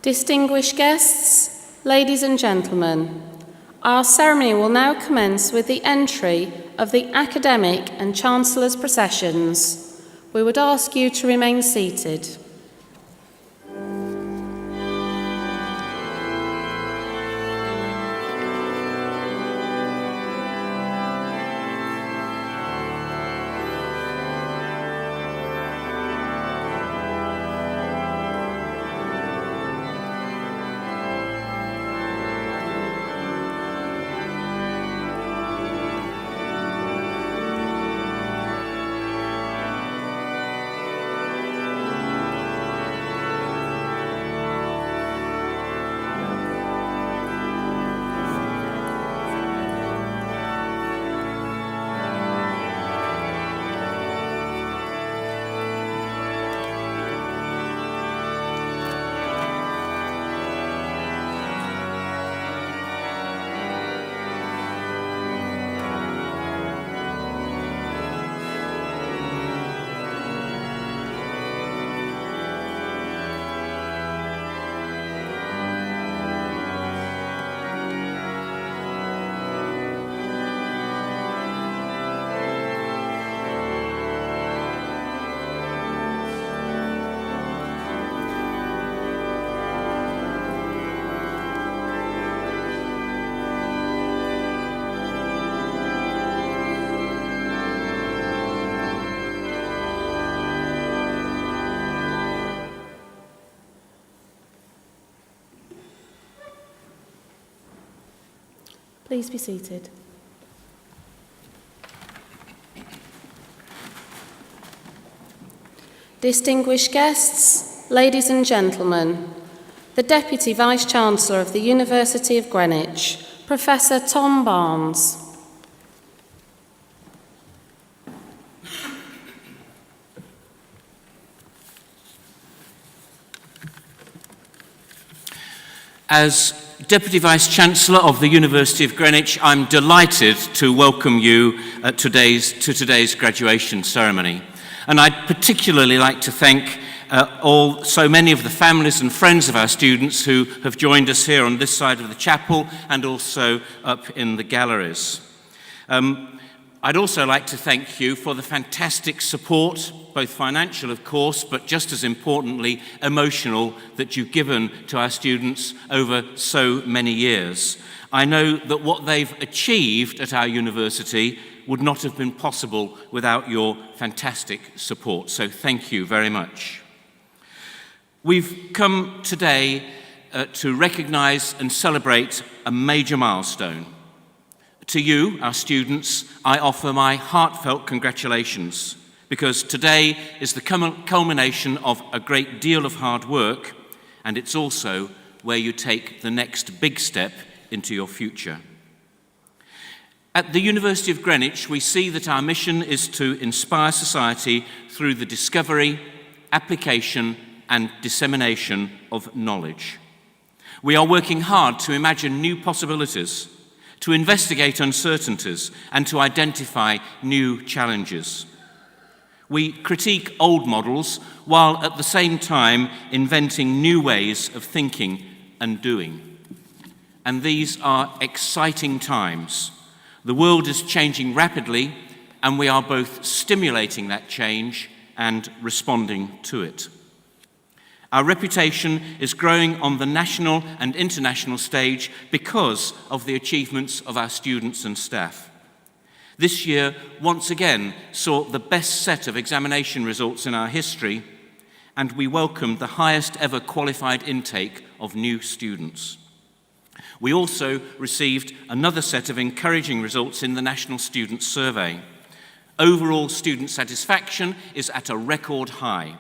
Distinguished guests, ladies and gentlemen, our ceremony will now commence with the entry of the academic and Chancellor's processions. We would ask you to remain seated. Please be seated. Distinguished guests, ladies and gentlemen, the Deputy Vice-Chancellor of the University of Greenwich, Professor Tom Barnes. As Deputy Vice-Chancellor of the University of Greenwich, I'm delighted to welcome you to today's graduation ceremony. And I'd particularly like to thank so many of the families and friends of our students who have joined us here on this side of the chapel and also up in the galleries. I'd also like to thank you for the fantastic support, both financial, of course, but just as importantly, emotional, that you've given to our students over so many years. I know that what they've achieved at our university would not have been possible without your fantastic support, so thank you very much. We've come today to recognise and celebrate a major milestone. To you, our students, I offer my heartfelt congratulations, because today is the culmination of a great deal of hard work, and it's also where you take the next big step into your future. At the University of Greenwich, we see that our mission is to inspire society through the discovery, application, and dissemination of knowledge. We are working hard to imagine new possibilities, to investigate uncertainties, and to identify new challenges. We critique old models while at the same time inventing new ways of thinking and doing. And these are exciting times. The world is changing rapidly, and we are both stimulating that change and responding to it. Our reputation is growing on the national and international stage because of the achievements of our students and staff. This year, once again, saw the best set of examination results in our history, and we welcomed the highest ever qualified intake of new students. We also received another set of encouraging results in the National Student Survey. Overall student satisfaction is at a record high.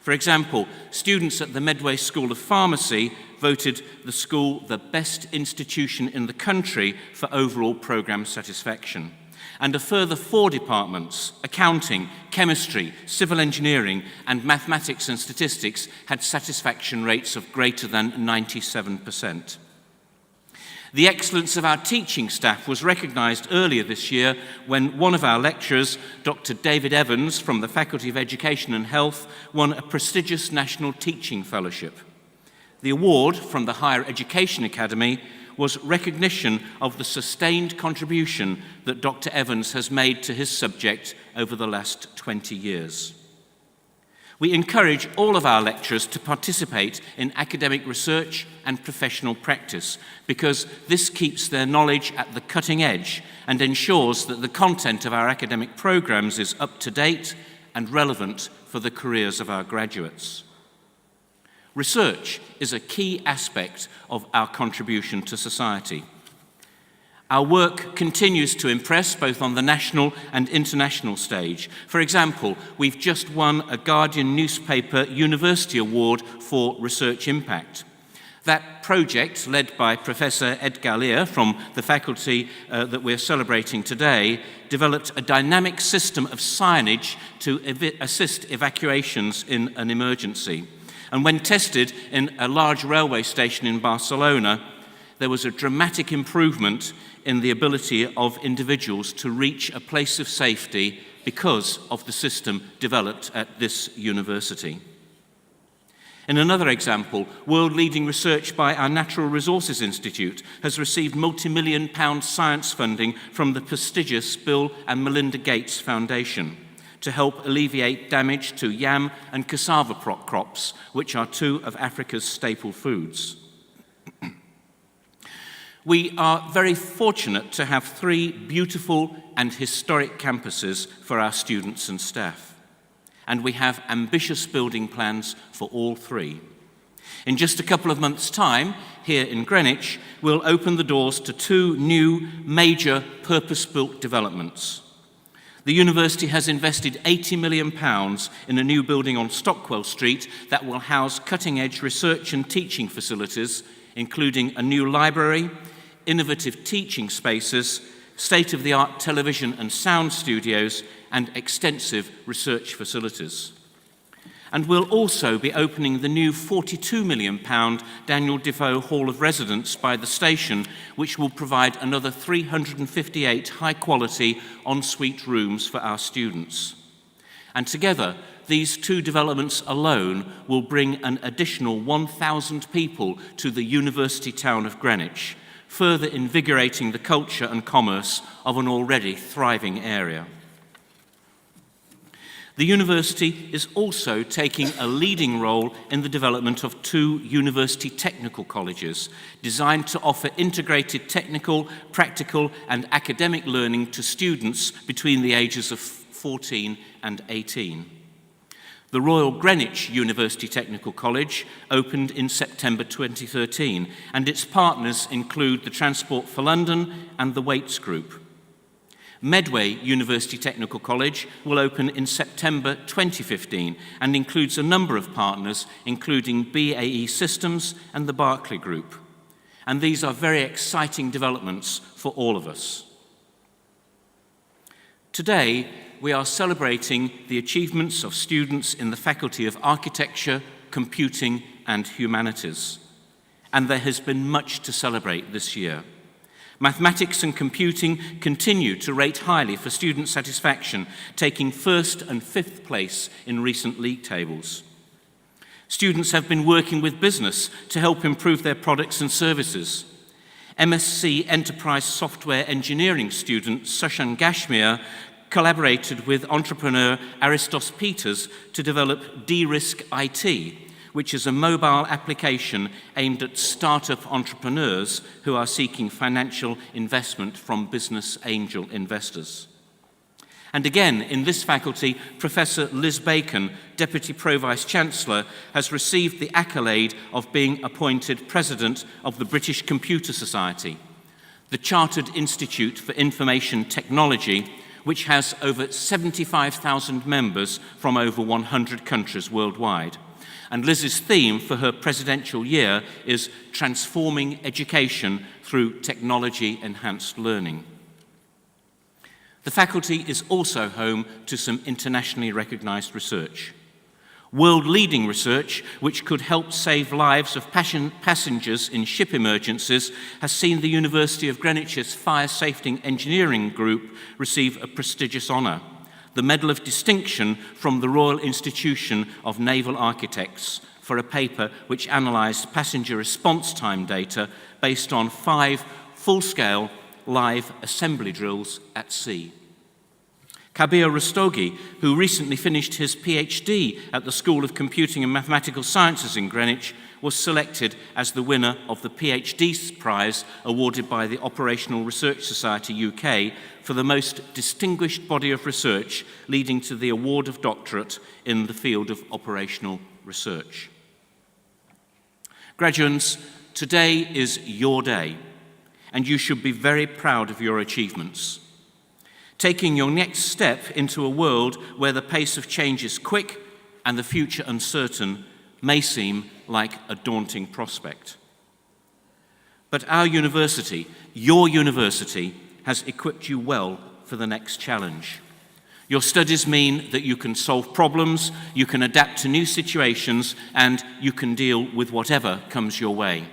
For example, students at the Medway School of Pharmacy voted the school the best institution in the country for overall programme satisfaction. And a further 4 departments, accounting, chemistry, civil engineering, and mathematics and statistics, had satisfaction rates of greater than 97%. The excellence of our teaching staff was recognised earlier this year when one of our lecturers, Dr. David Evans from the Faculty of Education and Health, won a prestigious National Teaching Fellowship. The award from the Higher Education Academy was recognition of the sustained contribution that Dr. Evans has made to his subject over the last 20 years. We encourage all of our lecturers to participate in academic research and professional practice because this keeps their knowledge at the cutting edge and ensures that the content of our academic programs is up to date and relevant for the careers of our graduates. Research is a key aspect of our contribution to society. Our work continues to impress both on the national and international stage. For example, we've just won a Guardian newspaper University Award for Research Impact. That project, led by Professor Ed Gallier from the faculty that we're celebrating today, developed a dynamic system of signage to assist evacuations in an emergency. And when tested in a large railway station in Barcelona, there was a dramatic improvement in the ability of individuals to reach a place of safety because of the system developed at this university. In another example, world-leading research by our Natural Resources Institute has received multi-million-pound science funding from the prestigious Bill and Melinda Gates Foundation to help alleviate damage to yam and cassava crops, which are two of Africa's staple foods. We are very fortunate to have 3 beautiful and historic campuses for our students and staff, and we have ambitious building plans for all 3. In just a couple of months' time, here in Greenwich, we'll open the doors to 2 new major purpose-built developments. The university has invested £80 million in a new building on Stockwell Street that will house cutting-edge research and teaching facilities, including a new library, innovative teaching spaces, state-of-the-art television and sound studios, and extensive research facilities. And we'll also be opening the new £42 million Daniel Defoe Hall of Residence by the station, which will provide another 358 high-quality ensuite rooms for our students. And together, these 2 developments alone will bring an additional 1,000 people to the university town of Greenwich, further invigorating the culture and commerce of an already thriving area. The university is also taking a leading role in the development of 2 university technical colleges designed to offer integrated technical, practical, and academic learning to students between the ages of 14 and 18. The Royal Greenwich University Technical College opened in September 2013, and its partners include the Transport for London and the Waits Group. Medway University Technical College will open in September 2015 and includes a number of partners, including BAE Systems and the Barclay Group. And these are very exciting developments for all of us. Today, we are celebrating the achievements of students in the Faculty of Architecture, Computing, and Humanities. And there has been much to celebrate this year. Mathematics and computing continue to rate highly for student satisfaction, taking 1st and 5th place in recent league tables. Students have been working with business to help improve their products and services. MSc Enterprise Software Engineering student Sushan Gashmir collaborated with entrepreneur Aristos Peters to develop De-Risk IT, which is a mobile application aimed at startup entrepreneurs who are seeking financial investment from business angel investors. And again, in this faculty, Professor Liz Bacon, Deputy Pro-Vice-Chancellor, has received the accolade of being appointed President of the British Computer Society, the Chartered Institute for Information Technology, which has over 75,000 members from over 100 countries worldwide. And Liz's theme for her presidential year is Transforming Education Through Technology-Enhanced Learning. The faculty is also home to some internationally recognized research. World-leading research, which could help save lives of passengers in ship emergencies, has seen the University of Greenwich's Fire Safety Engineering Group receive a prestigious honour, the Medal of Distinction from the Royal Institution of Naval Architects for a paper which analysed passenger response time data based on 5 full-scale live assembly drills at sea. Kabir Rastogi, who recently finished his PhD at the School of Computing and Mathematical Sciences in Greenwich, was selected as the winner of the PhD prize awarded by the Operational Research Society UK for the most distinguished body of research leading to the award of doctorate in the field of operational research. Graduates, today is your day, and you should be very proud of your achievements. Taking your next step into a world where the pace of change is quick and the future uncertain may seem like a daunting prospect. But our university, your university, has equipped you well for the next challenge. Your studies mean that you can solve problems, you can adapt to new situations, and you can deal with whatever comes your way.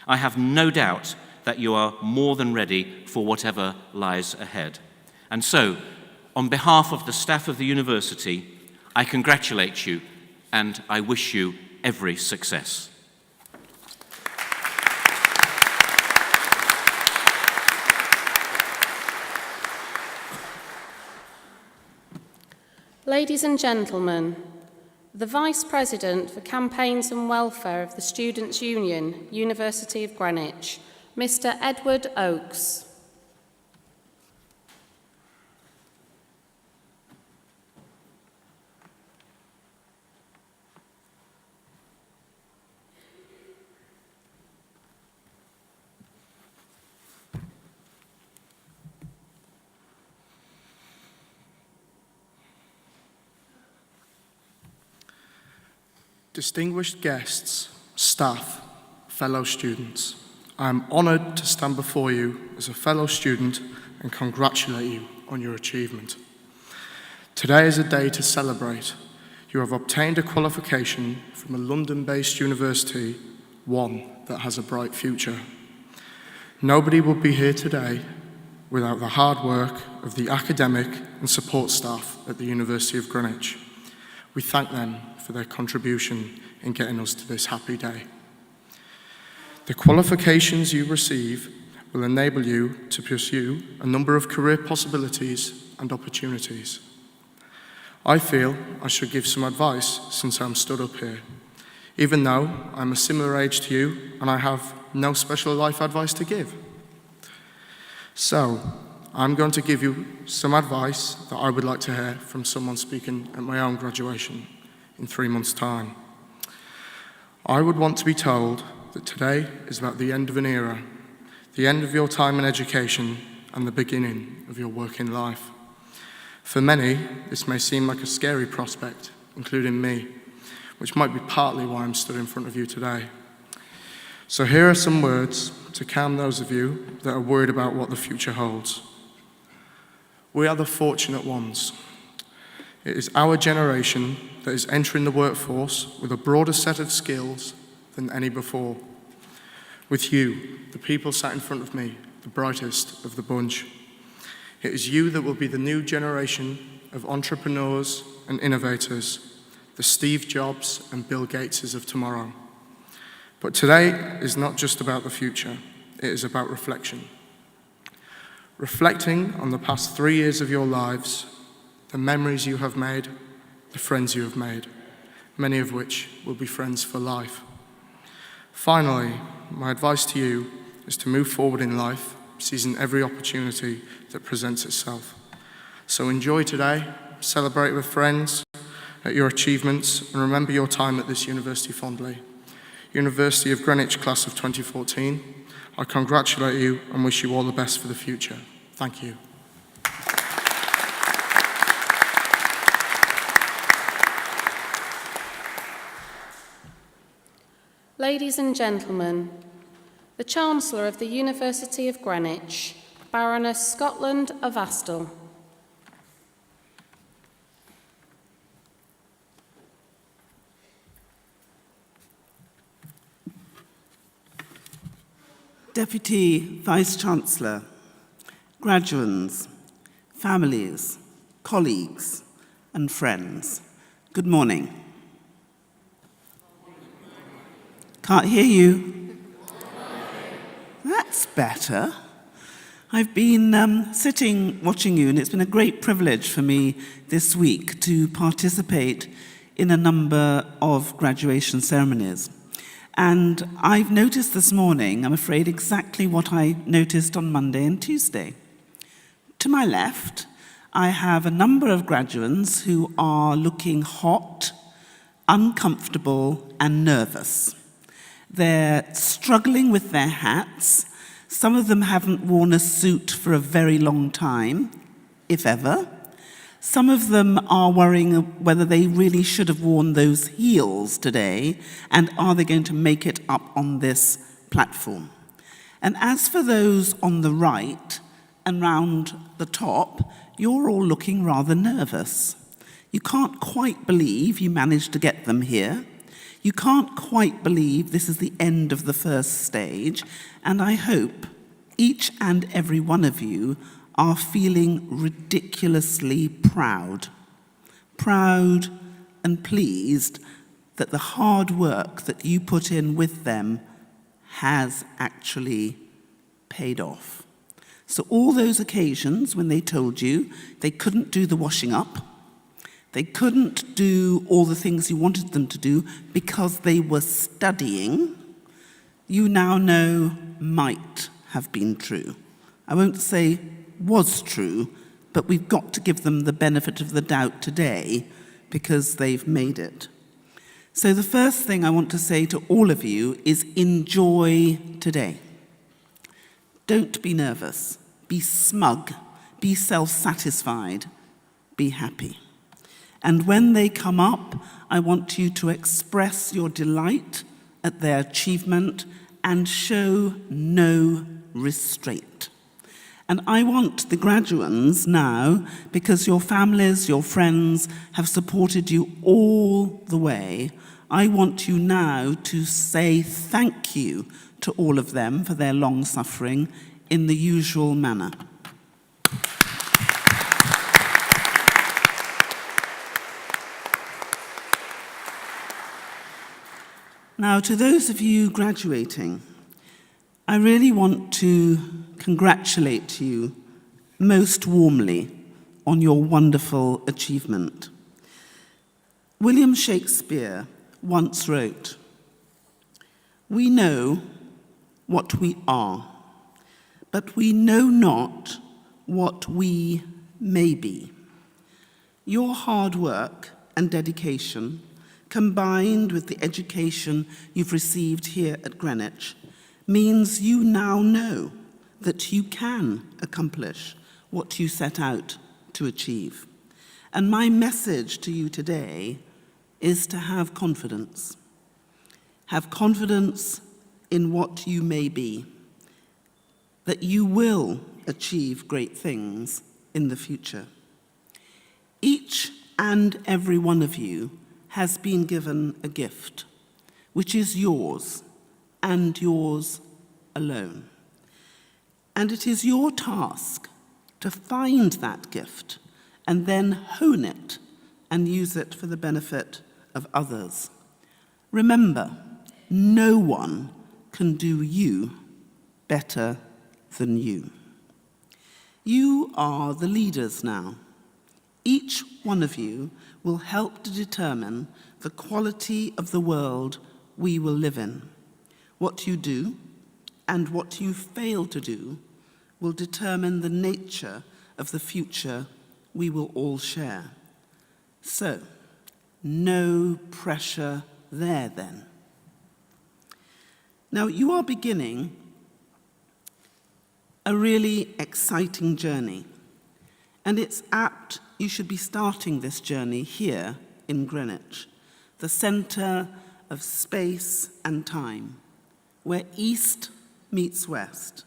I have no doubt that you are more than ready for whatever lies ahead. And so, on behalf of the staff of the university, I congratulate you and I wish you every success. Ladies and gentlemen, the Vice President for Campaigns and Welfare of the Students' Union, University of Greenwich, Mr. Edward Oakes. Distinguished guests, staff, fellow students, I am honoured to stand before you as a fellow student and congratulate you on your achievement. Today is a day to celebrate. You have obtained a qualification from a London-based university, one that has a bright future. Nobody would be here today without the hard work of the academic and support staff at the University of Greenwich. We thank them for their contribution in getting us to this happy day. The qualifications you receive will enable you to pursue a number of career possibilities and opportunities. I feel I should give some advice since I'm stood up here, even though I'm a similar age to you and I have no special life advice to give. So, I'm going to give you some advice that I would like to hear from someone speaking at my own graduation in 3 months' time. I would want to be told that today is about the end of an era, the end of your time in education, and the beginning of your working life. For many, this may seem like a scary prospect, including me, which might be partly why I'm stood in front of you today. So here are some words to calm those of you that are worried about what the future holds. We are the fortunate ones. It is our generation that is entering the workforce with a broader set of skills than any before. With you, the people sat in front of me, the brightest of the bunch. It is you that will be the new generation of entrepreneurs and innovators, the Steve Jobs and Bill Gateses of tomorrow. But today is not just about the future, it is about reflection. Reflecting on the past 3 years of your lives, the memories you have made, the friends you have made, many of which will be friends for life. Finally, my advice to you is to move forward in life, seizing every opportunity that presents itself. So enjoy today, celebrate with friends at your achievements, and remember your time at this university fondly. University of Greenwich Class of 2014, I congratulate you and wish you all the best for the future. Thank you. Ladies and gentlemen, the Chancellor of the University of Greenwich, Baroness Scotland of Astle. Deputy Vice-Chancellor, graduands, families, colleagues, and friends. Good morning. Can't hear you. That's better. I've been sitting watching you, and it's been a great privilege for me this week to participate in a number of graduation ceremonies. And I've noticed this morning, I'm afraid, exactly what I noticed on Monday and Tuesday. To my left, I have a number of graduands who are looking hot, uncomfortable, and nervous. They're struggling with their hats. Some of them haven't worn a suit for a very long time, if ever. Some of them are worrying whether they really should have worn those heels today, and are they going to make it up on this platform? And as for those on the right and round the top, you're all looking rather nervous. You can't quite believe you managed to get them here. You can't quite believe this is the end of the first stage, and I hope each and every one of you are feeling ridiculously proud and pleased that the hard work that you put in with them has actually paid off. So all those occasions when they told you they couldn't do the washing up, they couldn't do all the things you wanted them to do because they were studying, you now know might have been true. I won't say was true, but we've got to give them the benefit of the doubt today because they've made it. So the first thing I want to say to all of you is enjoy today. Don't be nervous, be smug, be self-satisfied, be happy. And when they come up, I want you to express your delight at their achievement and show no restraint. And I want the graduands now, because your families, your friends have supported you all the way, I want you now to say thank you to all of them for their long suffering in the usual manner. Now, to those of you graduating, I really want to congratulate you most warmly on your wonderful achievement. William Shakespeare once wrote, "We know what we are, but we know not what we may be." Your hard work and dedication, combined with the education you've received here at Greenwich, means you now know that you can accomplish what you set out to achieve. And my message to you today is to have confidence. Have confidence in what you may be, that you will achieve great things in the future. Each and every one of you has been given a gift, which is yours and yours alone. And it is your task to find that gift and then hone it and use it for the benefit of others. Remember, no one can do you better than you. You are the leaders now. Each one of you will help to determine the quality of the world we will live in. What you do and what you fail to do will determine the nature of the future we will all share. So, no pressure there then. Now, you are beginning a really exciting journey, and it's apt you should be starting this journey here in Greenwich, the centre of space and time, where East meets West.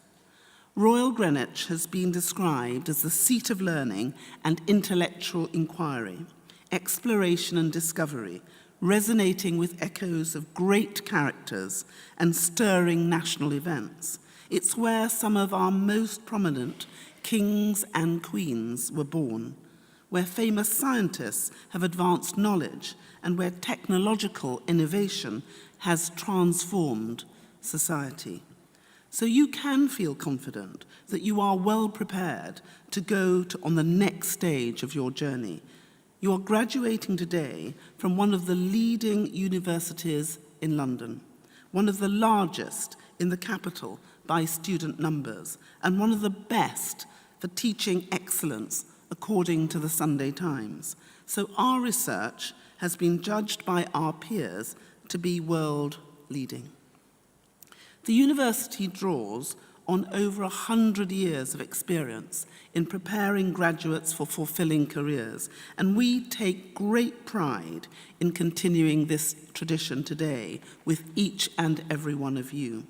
Royal Greenwich has been described as the seat of learning and intellectual inquiry, exploration and discovery, resonating with echoes of great characters and stirring national events. It's where some of our most prominent kings and queens were born, where famous scientists have advanced knowledge and where technological innovation has transformed society. So you can feel confident that you are well prepared to go on the next stage of your journey. You are graduating today from one of the leading universities in London, one of the largest in the capital by student numbers, and one of the best for teaching excellence according to the Sunday Times. So our research has been judged by our peers to be world leading. The university draws on over 100 years of experience in preparing graduates for fulfilling careers, and we take great pride in continuing this tradition today with each and every one of you.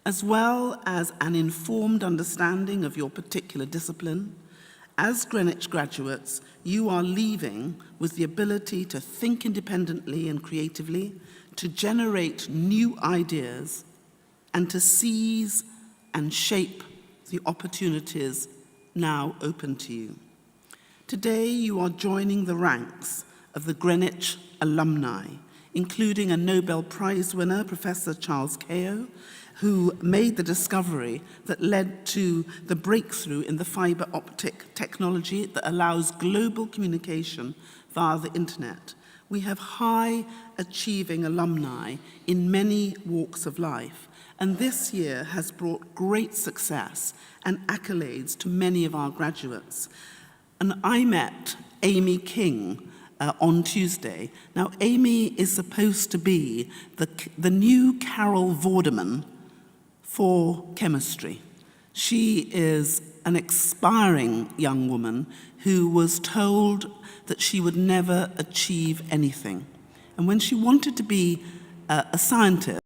As well as an informed understanding of your particular discipline, as Greenwich graduates, you are leaving with the ability to think independently and creatively, to generate new ideas, and to seize and shape the opportunities now open to you. Today, you are joining the ranks of the Greenwich alumni, including a Nobel Prize winner, Professor Charles Kao, who made the discovery that led to the breakthrough in the fiber optic technology that allows global communication via the internet. We have high-achieving alumni in many walks of life, and this year has brought great success and accolades to many of our graduates. And I met Amy King on Tuesday. Now, Amy is supposed to be the new Carol Vorderman for chemistry. She is an aspiring young woman who was told that she would never achieve anything. And when she wanted to be a scientist,